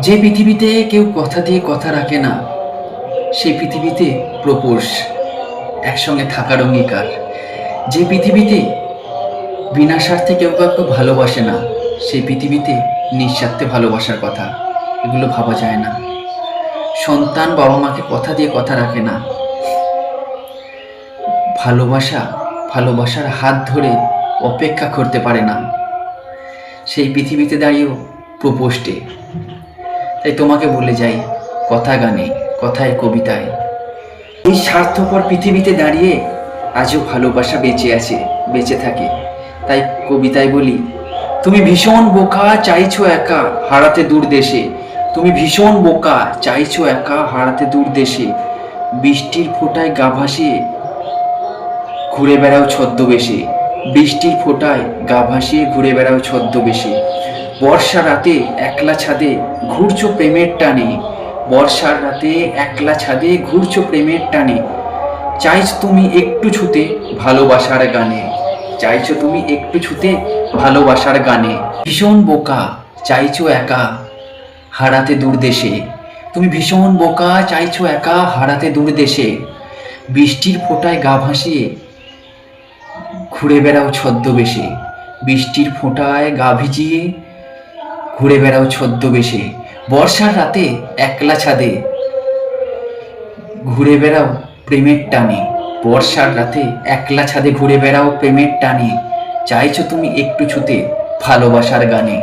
যে পৃথিবীতে কেউ কথা দিয়ে কথা রাখে না, সেই পৃথিবীতে প্রপোজ একসঙ্গে থাকার অঙ্গীকার। যে পৃথিবীতে বিনা স্বার্থে কেউ কাউকে ভালোবাসে না, সেই পৃথিবীতে নিঃস্বার্থে ভালোবাসার কথা এগুলো ভাবা যায় না। সন্তান বাবা মাকে কথা দিয়ে কথা রাখে না। ভালোবাসা ভালোবাসার হাত ধরে অপেক্ষা করতে পারে না, সেই পৃথিবীতে দাঁড়িয়েও প্রপোজ ডে। তাই তোমাকে বলে যাই, কথা গানে, কথায়, কবিতায়, এই স্বার্থপর পৃথিবীতে দাঁড়িয়ে আজও ভালোবাসা বেঁচে আছে, বেঁচে থাকে। তাই কবিতায় বলি, তুমি ভীষণ বোকা, চাইছো একা হারাতে দূর দেশে। তুমি ভীষণ বোকা, চাইছো একা হারাতে দূর দেশে। বৃষ্টির ফোঁটায় গা ভাসিয়ে ঘুরে বেড়াও ছদ্মবেশে। বৃষ্টির ফোঁটায় গা ভাসিয়ে ঘুরে বেড়াও ছদ্মবেশে। বর্ষা রাতে একলা ছাদে ঘুরছো প্রেমের টানে। বর্ষার রাতে একলা ছাদে ঘুরছো প্রেমের টানে। চাইছো তুমি একটু ছুতে ভালোবাসার গানে। চাইছো তুমি একটু ছুতে ভালোবাসার গানে। ভীষণ বোকা, চাইছো একা হারাতে দূর দেশে। তুমি ভীষণ বোকা, চাইছো একা হারাতে দূর দেশে। বৃষ্টির ফোঁটায় গা ভাসিয়ে ঘুরে বেড়াও ছদ্মবেশে। বৃষ্টির ফোঁটায় গা ভিজিয়ে ঘুরে বেড়াও ছদ্মবেশে। বর্ষার রাতে একলা ছাদে ঘুরে বেড়াও প্রেমের টানে। বর্ষার রাতে একলা ছাদে ঘুরে বেড়াও প্রেমের টানে। চাইছো তুমি একটু ছুতে ভালোবাসার গানে।